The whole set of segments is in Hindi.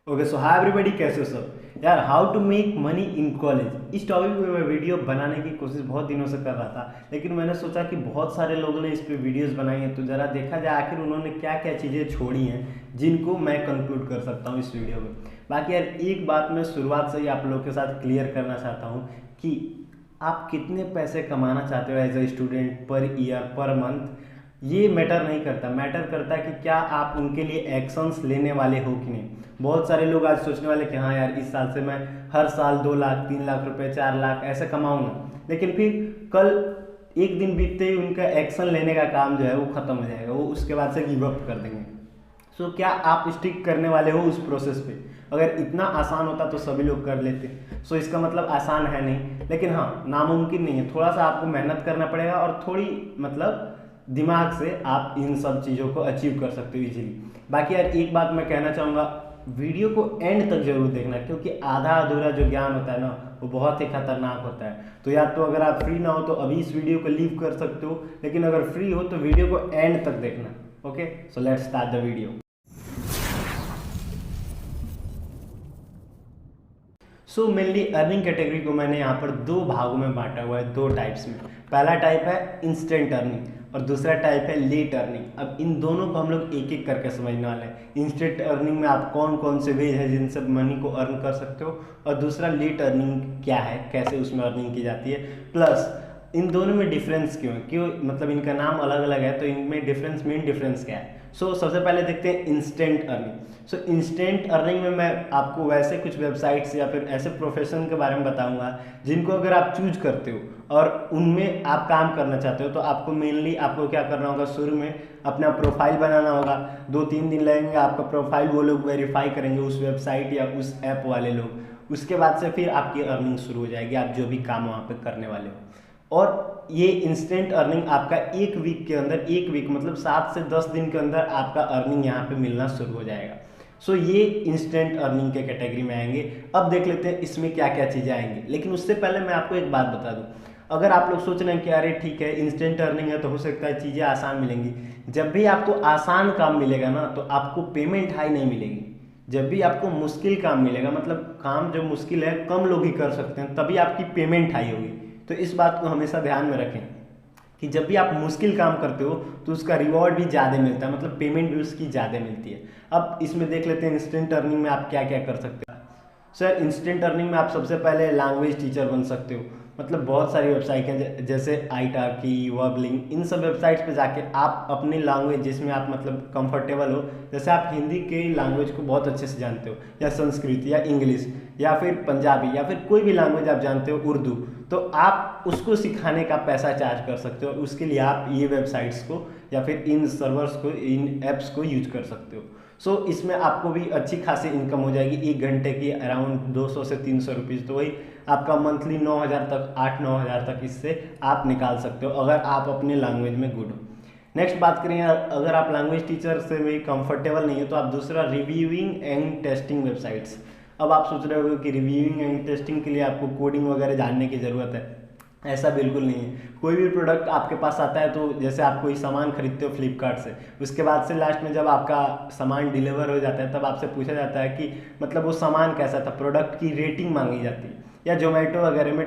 ओके सो हाय एवरीबॉडी, कैसे हो सब यार। How to make money in college, इस टॉपिक पे मैं वीडियो बनाने की कोशिश बहुत दिनों से कर रहा था, लेकिन मैंने सोचा कि बहुत सारे लोगों ने इस पे वीडियोस बनाई हैं, तो ज़रा देखा जाए आखिर उन्होंने क्या क्या चीज़ें छोड़ी हैं जिनको मैं कंक्लूड कर सकता हूँ इस वीडियो में। बाकी यार एक बात मैं शुरुआत से ही आप लोगों के साथ क्लियर करना चाहता हूँ कि आप कितने पैसे कमाना चाहते हो as a student per year per month, ये मैटर नहीं करता। मैटर करता है कि क्या आप उनके लिए एक्शंस लेने वाले हो कि नहीं। बहुत सारे लोग आज सोचने वाले कि हाँ यार, इस साल से मैं हर साल 2 लाख 3 लाख रुपए 4 लाख ऐसे कमाऊंगा, लेकिन फिर कल एक दिन बीतते ही उनका एक्शन लेने का काम जो है वो खत्म हो जाएगा, वो उसके बाद से गिव अप कर देंगे। सो क्या आप स्टिक करने वाले हो उस प्रोसेस पे? अगर इतना आसान होता तो सभी लोग कर लेते। सो इसका मतलब आसान है नहीं, लेकिन हाँ नामुमकिन नहीं है। थोड़ा सा आपको मेहनत करना पड़ेगा और थोड़ी मतलब दिमाग से आप इन सब चीज़ों को अचीव कर सकते हो इजीली। बाकी यार एक बात मैं कहना चाहूँगा, वीडियो को एंड तक जरूर देखना, क्योंकि आधा अधूरा जो ज्ञान होता है ना वो बहुत ही खतरनाक होता है। तो या तो अगर आप फ्री ना हो तो अभी इस वीडियो को लीव कर सकते हो, लेकिन अगर फ्री हो तो वीडियो को एंड तक देखना। Okay, so let's start the video. So mainly earning category को मैंने यहाँ पर दो भागों में बांटा हुआ है, दो टाइप्स में। पहला टाइप है इंस्टेंट अर्निंग और दूसरा टाइप है लेट अर्निंग। अब इन दोनों को हम लोग एक एक करके समझने वाले हैं। इंस्टेंट अर्निंग में आप कौन कौन से वेज है जिनसे मनी को अर्न कर सकते हो, और दूसरा लेट अर्निंग क्या है, कैसे उसमें अर्निंग की जाती है, प्लस इन दोनों में डिफरेंस क्यों है, क्यों मतलब इनका नाम अलग अलग है, तो इनमें डिफरेंस, मेन डिफरेंस क्या है। सबसे पहले देखते हैं इंस्टेंट अर्निंग। इंस्टेंट अर्निंग में मैं आपको वैसे कुछ वेबसाइट्स या फिर ऐसे प्रोफेशन के बारे में बताऊंगा जिनको अगर आप चूज करते हो और उनमें आप काम करना चाहते हो, तो आपको मेनली आपको क्या करना होगा, शुरू में अपना प्रोफाइल बनाना होगा। 2-3 दिन लगेंगे, आपका प्रोफाइल वो लोग वेरीफाई करेंगे, उस वेबसाइट या उस ऐप वाले लोग। उसके बाद से फिर आपकी अर्निंग शुरू हो जाएगी, आप जो भी काम वहाँ पे करने वाले हो। और ये इंस्टेंट अर्निंग आपका एक वीक के अंदर, एक वीक मतलब 7 से 10 दिन के अंदर आपका अर्निंग यहाँ पे मिलना शुरू हो जाएगा। ये इंस्टेंट अर्निंग के कैटेगरी में आएंगे। अब देख लेते हैं इसमें क्या क्या चीज़ें आएंगी, लेकिन उससे पहले मैं आपको एक बात बता दूं। अगर आप लोग सोच रहे हैं कि अरे ठीक है इंस्टेंट अर्निंग है तो हो सकता है चीज़ें आसान मिलेंगी, जब भी आपको आसान काम मिलेगा ना तो आपको पेमेंट हाई नहीं मिलेगी। जब भी आपको मुश्किल काम मिलेगा, मतलब काम जो मुश्किल है कम लोग ही कर सकते हैं, तभी आपकी पेमेंट हाई होगी। तो इस बात को हमेशा ध्यान में रखें कि जब भी आप मुश्किल काम करते हो तो उसका रिवॉर्ड भी ज़्यादा मिलता है, मतलब पेमेंट भी उसकी ज़्यादा मिलती है। अब इसमें देख लेते हैं इंस्टेंट अर्निंग में आप क्या क्या कर सकते हो। सर इंस्टेंट अर्निंग में आप सबसे पहले लैंग्वेज टीचर बन सकते हो। मतलब बहुत सारी वेबसाइट हैं जैसे आईटाकी, वर्बलिंग, इन सब वेबसाइट्स पे जाके आप अपनी लैंग्वेज जिसमें आप मतलब कंफर्टेबल हो, जैसे आप हिंदी के लैंग्वेज को बहुत अच्छे से जानते हो, या संस्कृत या इंग्लिश या फिर पंजाबी या फिर कोई भी लैंग्वेज आप जानते हो, उर्दू, तो आप उसको सिखाने का पैसा चार्ज कर सकते हो। उसके लिए आप ये वेबसाइट्स को या फिर इन सर्वर्स को, इन ऐप्स को यूज कर सकते हो। इसमें आपको भी अच्छी खासी इनकम हो जाएगी, 1 घंटे की अराउंड 200 से 300 रुपीज़, तो वही आपका मंथली 9,000 तक, 8-9 हज़ार तक इससे आप निकाल सकते हो अगर आप अपने लैंग्वेज में गुड हो। नेक्स्ट बात करें, अगर आप लैंग्वेज टीचर से भी कंफर्टेबल नहीं हो तो आप दूसरा रिव्यूइंग एंड टेस्टिंग वेबसाइट्स। अब आप सोच रहे हो कि रिव्यूइंग एंड टेस्टिंग के लिए आपको कोडिंग वगैरह जानने की ज़रूरत है, ऐसा बिल्कुल नहीं है। कोई भी प्रोडक्ट आपके पास आता है, तो जैसे आप कोई सामान खरीदते हो फ्लिपकार्ट से, उसके बाद से लास्ट में जब आपका सामान डिलीवर हो जाता है तब आपसे पूछा जाता है कि मतलब वो सामान कैसा था, प्रोडक्ट की रेटिंग मांगी जाती है। या जोमेटो वगैरह में,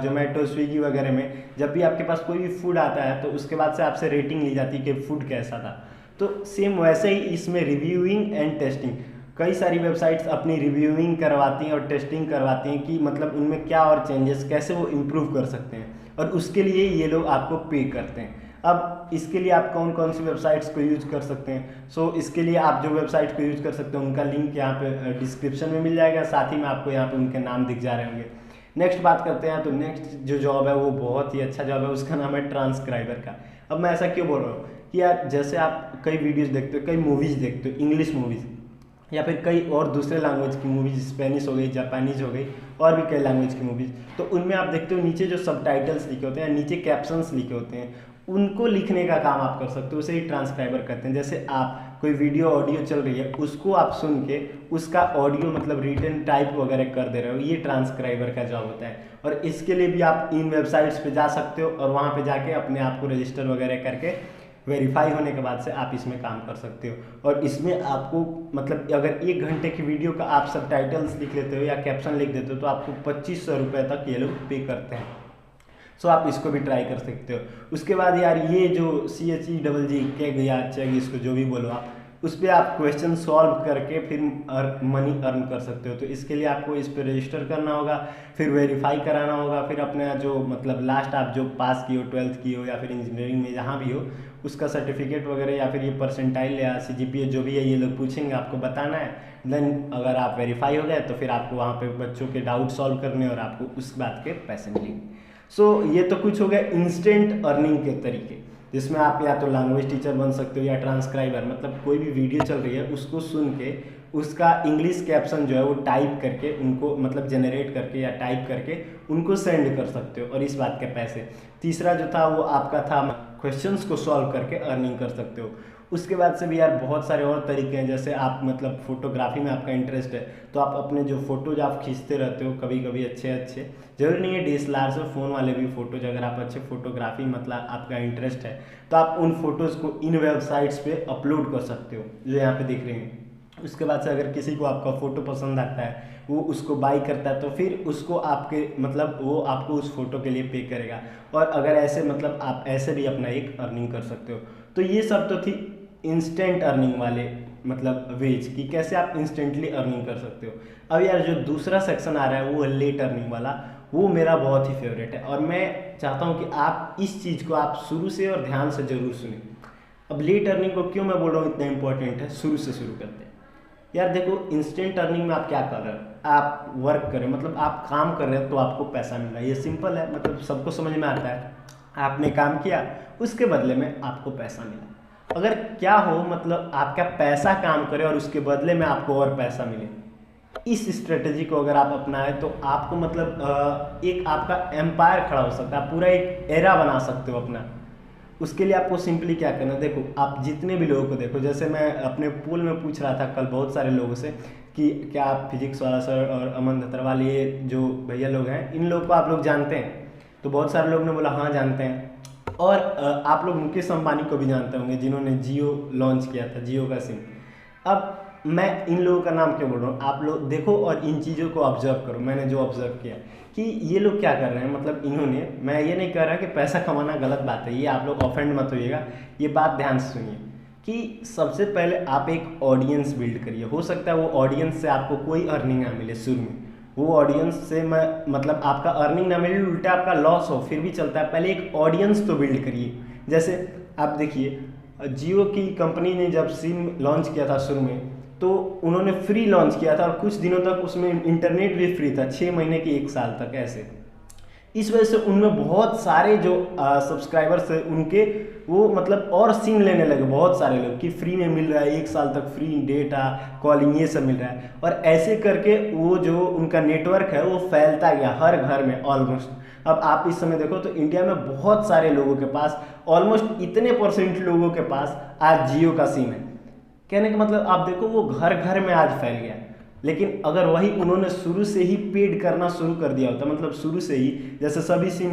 जोमेटो स्विगी वगैरह में जब भी आपके पास कोई भी फूड आता है तो उसके बाद से आपसे रेटिंग ली जाती है कि फूड कैसा था। तो सेम वैसे ही इसमें रिव्यूइंग एंड टेस्टिंग, कई सारी वेबसाइट्स अपनी रिव्यूइंग करवाती हैं और टेस्टिंग करवाती हैं कि मतलब उनमें क्या और चेंजेस, कैसे वो इम्प्रूव कर सकते हैं, और उसके लिए ये लोग आपको पे करते हैं। अब इसके लिए आप कौन कौन सी वेबसाइट्स को यूज कर सकते हैं। इसके लिए आप जो वेबसाइट को यूज कर सकते हैं उनका लिंक यहाँ पे डिस्क्रिप्शन में मिल जाएगा, साथ ही में आपको यहाँ पे उनके नाम दिख जा रहे होंगे। नेक्स्ट बात करते हैं, तो नेक्स्ट जो जॉब है वो बहुत ही अच्छा जॉब है, उसका नाम है ट्रांसक्राइबर का। अब मैं ऐसा क्यों बोल रहा हूँ कि यार जैसे आप कई वीडियोज़ देखते हो, कई मूवीज़ देखते हो, इंग्लिश मूवीज़ या फिर कई और दूसरे लैंग्वेज की मूवीज, स्पेनिश हो गई, जापानीज हो गई, और भी कई लैंग्वेज की मूवीज, तो उनमें आप देखते हो नीचे जो सबटाइटल्स लिखे होते हैं, नीचे कैप्शंस लिखे होते हैं, उनको लिखने का काम आप कर सकते हो, उसे ही ट्रांसक्राइबर करते हैं। जैसे आप कोई वीडियो ऑडियो चल रही है, उसको आप सुन के उसका ऑडियो मतलब रिटन टाइप वगैरह कर दे रहे हो, ये ट्रांसक्राइबर का जॉब होता है। और इसके लिए भी आप इन वेबसाइट्स पे जा सकते हो और वहाँ पे जाके अपने आप को रजिस्टर वगैरह करके वेरीफाई होने के बाद से आप इसमें काम कर सकते हो। और इसमें आपको मतलब अगर 1 घंटे की वीडियो का आप सबटाइटल्स लिख लेते हो या कैप्शन लिख देते हो तो आपको 2500 रुपये तक ये लोग पे करते हैं। सो आप इसको भी ट्राई कर सकते हो। उसके बाद यार ये जो CHEGG कैग या चेग, इसको जो भी बोलो आप, उस पर आप क्वेश्चन सॉल्व करके फिर मनी अर्न कर सकते हो। तो इसके लिए आपको इस पर रजिस्टर करना होगा, फिर वेरीफाई कराना होगा, फिर अपना जो मतलब लास्ट आप जो पास की हो, 12th की हो या फिर इंजीनियरिंग में जहाँ भी हो, उसका सर्टिफिकेट वगैरह या फिर ये परसेंटाइल या CGPA जो भी है ये लोग पूछेंगे, आपको बताना है। देन अगर आप वेरीफाई हो गए तो फिर आपको वहाँ पे बच्चों के डाउट सॉल्व करने और आपको उस बात के पैसे मिलेंगे। सो ये तो कुछ हो गया इंस्टेंट अर्निंग के तरीके, जिसमें आप या तो लैंग्वेज टीचर बन सकते हो या ट्रांसक्राइबर, मतलब कोई भी वीडियो चल रही है उसको सुन के उसका इंग्लिश कैप्शन जो है वो टाइप करके उनको मतलब जनरेट करके या टाइप करके उनको सेंड कर सकते हो और इस बात के पैसे। तीसरा जो था वो आपका था क्वेश्चंस को सॉल्व करके अर्निंग कर सकते हो। उसके बाद से भी यार बहुत सारे और तरीके हैं, जैसे आप मतलब फोटोग्राफी में आपका इंटरेस्ट है तो आप अपने जो फोटोज आप खींचते रहते हो कभी कभी अच्छे अच्छे, जरूरी नहीं है DSLR से, फ़ोन वाले भी फ़ोटोज, अगर आप अच्छे फोटोग्राफी मतलब आपका इंटरेस्ट है तो आप उन फोटोज़ को इन वेबसाइट्स पे अपलोड कर सकते हो जो यहाँ पे दिख रहे हैं। उसके बाद से अगर किसी को आपका फ़ोटो पसंद आता है, वो उसको बाई करता है, तो फिर उसको आपके मतलब वो आपको उस फोटो के लिए पे करेगा। और अगर ऐसे मतलब आप ऐसे भी अपना एक अर्निंग कर सकते हो। तो ये सब तो थी इंस्टेंट अर्निंग वाले मतलब वेज कि कैसे आप इंस्टेंटली अर्निंग कर सकते हो। अब यार जो दूसरा सेक्शन आ रहा है वो है लेट अर्निंग वाला, वो मेरा बहुत ही फेवरेट है और मैं चाहता हूँ कि आप इस चीज़ को आप शुरू से और ध्यान से ज़रूर सुनें। अब लेट अर्निंग को क्यों मैं बोल रहा हूँ इतना इंपॉर्टेंट है, शुरू से शुरू करते हैं। यार देखो, इंस्टेंट अर्निंग में आप क्या कर रहे हो, आप वर्क कर रहे हो, मतलब आप काम कर रहे हो तो आपको पैसा मिल रहा है। ये सिंपल है, मतलब सबको समझ में आता है। आपने काम किया, उसके बदले में आपको पैसा मिला। अगर क्या हो मतलब आपका पैसा काम करे और उसके बदले में आपको और पैसा मिले, इस स्ट्रेटजी को अगर आप अपनाए तो आपको मतलब एक आपका एम्पायर खड़ा हो सकता है, आप पूरा एक एरा बना सकते हो अपना। उसके लिए आपको सिंपली क्या करना है, देखो आप जितने भी लोगों को देखो, जैसे मैं अपने पूल में पूछ रहा था कल बहुत सारे लोगों से कि क्या आप फिजिक्स वाला सर और अमन धतरवाल ये जो भैया लोग हैं इन लोग को आप लोग जानते हैं, तो बहुत सारे लोग ने बोला हाँ जानते हैं। और आप लोग मुकेश अंबानी को भी जानते होंगे जिन्होंने जियो लॉन्च किया था, जियो का सिम। अब मैं इन लोगों का नाम क्यों बोल रहा हूँ, आप लोग देखो और इन चीज़ों को ऑब्जर्व करो। मैंने जो ऑब्जर्व किया कि ये लोग क्या कर रहे हैं, मतलब इन्होंने, मैं ये नहीं कह रहा कि पैसा कमाना गलत बात है, ये आप लोग ऑफेंड मत होइएगा, ये बात ध्यान से सुनिए कि सबसे पहले आप एक ऑडियंस बिल्ड करिए। हो सकता है वो ऑडियंस से आपको कोई अर्निंग ना मिले शुरू में, वो ऑडियंस से मैं मतलब आपका अर्निंग ना मिले, उल्टा आपका लॉस हो, फिर भी चलता है। पहले एक ऑडियंस तो बिल्ड करिए। जैसे आप देखिए जियो की कंपनी ने जब सिम लॉन्च किया था शुरू में, तो उन्होंने फ्री लॉन्च किया था और कुछ दिनों तक उसमें इंटरनेट भी फ्री था, 6 महीने की 1 साल तक ऐसे। इस वजह से उनमें बहुत सारे जो सब्सक्राइबर्स थे उनके वो मतलब और सिम लेने लगे बहुत सारे लोग कि फ्री में मिल रहा है, 1 साल तक फ्री डेटा कॉलिंग ये सब मिल रहा है। और ऐसे करके वो जो उनका नेटवर्क है वो फैलता गया हर घर में ऑलमोस्ट। अब आप इस समय देखो तो इंडिया में बहुत सारे लोगों के पास, ऑलमोस्ट इतने % लोगों के पास आज जियो का सिम है। कहने का मतलब आप देखो वो घर घर में आज फैल गया। लेकिन अगर वही उन्होंने शुरू से ही पेड करना शुरू कर दिया होता, मतलब शुरू से ही जैसे सभी सिम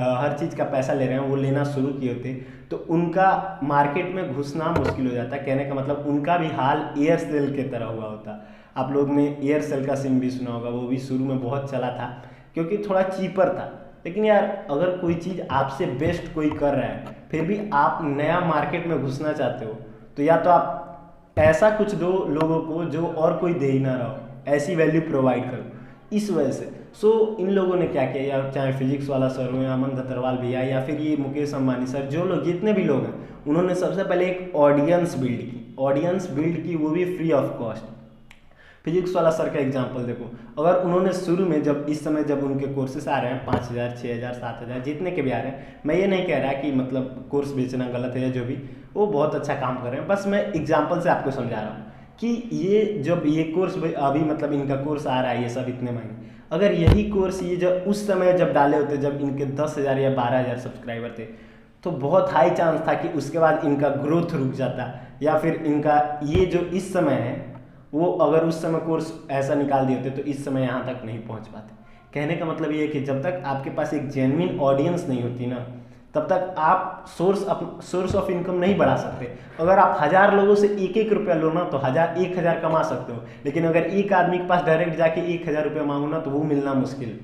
हर चीज़ का पैसा ले रहे हैं वो लेना शुरू किए होते, तो उनका मार्केट में घुसना मुश्किल हो जाता। कहने का मतलब उनका भी हाल एयरसेल के तरह हुआ होता। आप लोग ने एयरसेल का सिम भी सुना होगा, वो भी शुरू में बहुत चला था क्योंकि थोड़ा चीपर था। लेकिन यार अगर कोई चीज़ आपसे बेस्ट कोई कर रहा है फिर भी आप नया मार्केट में घुसना चाहते हो, तो या तो आप ऐसा कुछ दो लोगों को जो और कोई दे ही ना रहा हो, ऐसी वैल्यू प्रोवाइड करो। इस वजह से इन लोगों ने क्या किया, या चाहे फिजिक्स वाला सर हो या अमन धतरवाल भैया या फिर ये मुकेश अंबानी सर, जो लोग जितने भी लोग हैं, उन्होंने सबसे पहले एक ऑडियंस बिल्ड की, वो भी फ्री ऑफ कॉस्ट। फिजिक्स वाला सर का एग्जांपल देखो, अगर उन्होंने शुरू में जब इस समय जब उनके कोर्सेस आ रहे हैं 5000 6000 7000 जितने के भी आ रहे हैं, मैं ये नहीं कह रहा कि मतलब कोर्स बेचना गलत है या जो भी, वो बहुत अच्छा काम कर रहे हैं, बस मैं एग्जांपल से आपको समझा रहा हूँ कि ये जब ये कोर्स अभी मतलब इनका कोर्स आ रहा है ये सब इतने महीने, अगर यही कोर्स ये जब उस समय जब डाले होते जब इनके 10,000 या 12,000 सब्सक्राइबर थे, तो बहुत हाई चांस था कि उसके बाद इनका ग्रोथ रुक जाता, या फिर इनका ये जो इस समय है वो अगर उस समय कोर्स ऐसा निकाल दिए होते तो इस समय यहाँ तक नहीं पहुँच पाते। कहने का मतलब ये है कि जब तक आपके पास एक जेन्युइन ऑडियंस नहीं होती ना, तब तक आप सोर्स ऑफ इनकम नहीं बढ़ा सकते। अगर आप 1000 लोगों से 1-1 रुपया लो ना तो 1000 कमा सकते हो, लेकिन अगर एक आदमी के पास डायरेक्ट जाके 1000 रुपया मांगो ना तो वो मिलना मुश्किल।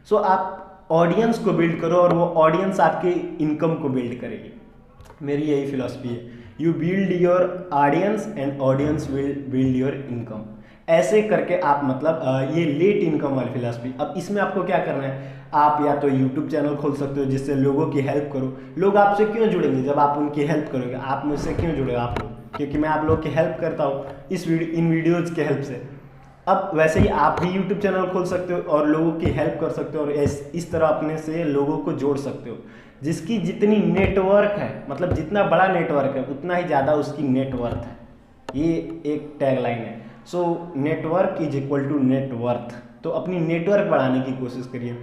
सो आप ऑडियंस को बिल्ड करो और वो ऑडियंस आपके इनकम को बिल्ड करेगी। मेरी यही फिलॉसफी है, you build your audience and audience will build your income. ऐसे करके आप मतलब ये लेट इनकम वाली फिलॉसफी। अब इसमें आपको क्या करना है, आप या तो यूट्यूब चैनल खोल सकते हो जिससे लोगों की हेल्प करो। लोग आपसे क्यों जुड़ेंगे जब आप उनकी हेल्प करोगे, आप मुझसे क्यों जुड़ेगा आप लोग, क्योंकि मैं आप लोग की हेल्प करता हूँ इन वीडियोज़ की हेल्प से। अब वैसे ही आप भी यूट्यूब चैनल खोल सकते हो और लोगों की हेल्प कर सकते हो और इस तरह अपने से लोगों को जोड़ सकते हो। जिसकी जितनी नेटवर्क है, मतलब जितना बड़ा नेटवर्क है उतना ही ज़्यादा उसकी नेटवर्थ है। ये एक टैगलाइन है। So network is equal to net worth. तो अपनी नेटवर्क बढ़ाने की कोशिश करिए।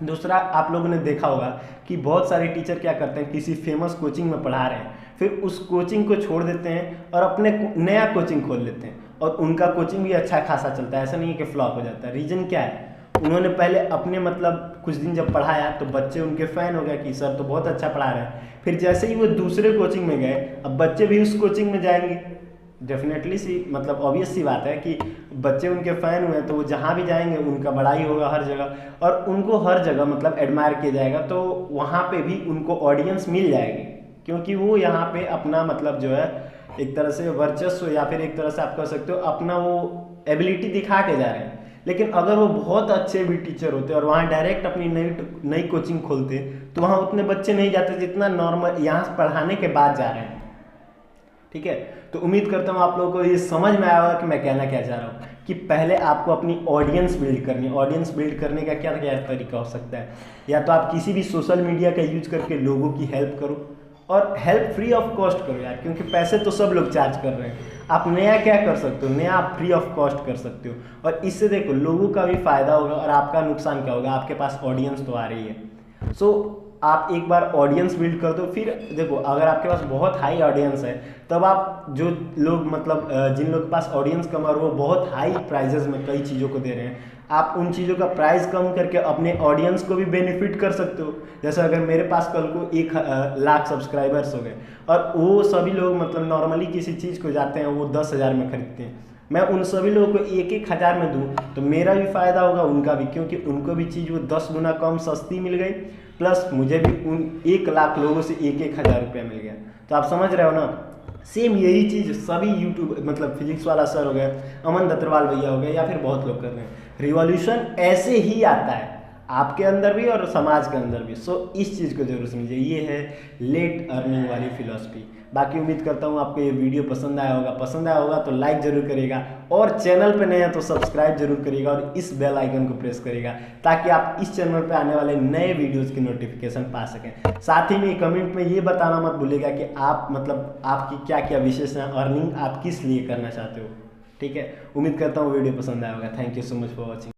दूसरा, आप लोगों ने देखा होगा कि बहुत सारे टीचर क्या करते हैं, किसी फेमस कोचिंग में पढ़ा रहे हैं, फिर उस कोचिंग को छोड़ देते हैं और अपने नया कोचिंग खोल लेते हैं और उनका कोचिंग भी अच्छा खासा चलता है। ऐसा नहीं है कि फ्लॉप हो जाता है। रीज़न क्या है, उन्होंने पहले अपने मतलब कुछ दिन जब पढ़ाया तो बच्चे उनके फ़ैन हो गए कि सर तो बहुत अच्छा पढ़ा रहे हैं। फिर जैसे ही वो दूसरे कोचिंग में गए, अब बच्चे भी उस कोचिंग में जाएंगे। डेफिनेटली सी मतलब ऑब्वियस सी बात है कि बच्चे उनके फ़ैन हुए तो वो जहाँ भी जाएंगे उनका बड़ा ही होगा हर जगह, और उनको हर जगह मतलब एडमायर किया जाएगा। तो वहाँ पे भी उनको ऑडियंस मिल जाएगी, क्योंकि वो यहाँ पे अपना मतलब जो है एक तरह से वर्चस्व या फिर एक तरह से आप कह सकते हो अपना वो एबिलिटी दिखा के जा रहे हैं। लेकिन अगर वो बहुत अच्छे भी टीचर होते और वहाँ डायरेक्ट अपनी नई कोचिंग खोलते तो वहाँ उतने बच्चे नहीं जाते जितना नॉर्मल यहाँ पढ़ाने के बाद जा रहे हैं। ठीक है, तो उम्मीद करता हूँ आप लोगों को ये समझ में आया होगा कि मैं कहना क्या चाह रहा हूँ कि पहले आपको अपनी ऑडियंस बिल्ड करनी है। ऑडियंस बिल्ड करने का क्या क्या तरीका हो सकता है, या तो आप किसी भी सोशल मीडिया का यूज करके लोगों की हेल्प करो, और हेल्प फ्री ऑफ कॉस्ट करो यार, क्योंकि पैसे तो सब लोग चार्ज कर रहे हैं। आप नया क्या कर सकते हो, नया आप फ्री ऑफ कॉस्ट कर सकते हो, और इससे देखो लोगों का भी फायदा होगा और आपका नुकसान क्या होगा, आपके पास ऑडियंस तो आ रही है। सो आप एक बार ऑडियंस बिल्ड कर दो, फिर देखो अगर आपके पास बहुत हाई ऑडियंस है तब आप जो लोग मतलब जिन लोग के पास ऑडियंस कम और वो बहुत हाई प्राइजेस में कई चीज़ों को दे रहे हैं, आप उन चीज़ों का प्राइस कम करके अपने ऑडियंस को भी बेनिफिट कर सकते हो। जैसे अगर मेरे पास कल को 1 लाख सब्सक्राइबर्स हो गए और वो सभी लोग मतलब नॉर्मली किसी चीज़ को जाते हैं वो 10,000 में खरीदते हैं, मैं उन सभी लोगों को 1-1 हज़ार में दूँ तो मेरा भी फ़ायदा होगा, उनका भी, क्योंकि उनको भी चीज़ वो 10 गुना कम सस्ती मिल गई, प्लस मुझे भी उन 1 लाख लोगों से 1-1 हज़ार रुपया मिल गया। तो आप समझ रहे हो ना, सेम यही चीज़ सभी यूट्यूब मतलब फिजिक्स वाला सर हो गए, अमन दत्तरवाल भैया हो गए, या फिर बहुत लोग कर रहे हैं। रिवॉल्यूशन ऐसे ही आता है आपके अंदर भी और समाज के अंदर भी। सो इस चीज़ को जरूर समझिए, ये है लेट अर्निंग वाली फिलॉसफी। बाकी उम्मीद करता हूँ आपको ये वीडियो पसंद आया होगा तो लाइक जरूर करिएगा, और चैनल पे नए हैं तो सब्सक्राइब जरूर करिएगा और इस बेल आइकन को प्रेस करिएगा ताकि आप इस चैनल पे आने वाले नए वीडियोस की नोटिफिकेशन पा सकें। साथ ही में कमेंट में ये बताना मत भूलिएगा कि आप मतलब आपकी क्या क्या विशेष अर्निंग आप किस लिए करना चाहते हो। ठीक है, उम्मीद करता हूँ वीडियो पसंद आया होगा। Thank you so much for watching.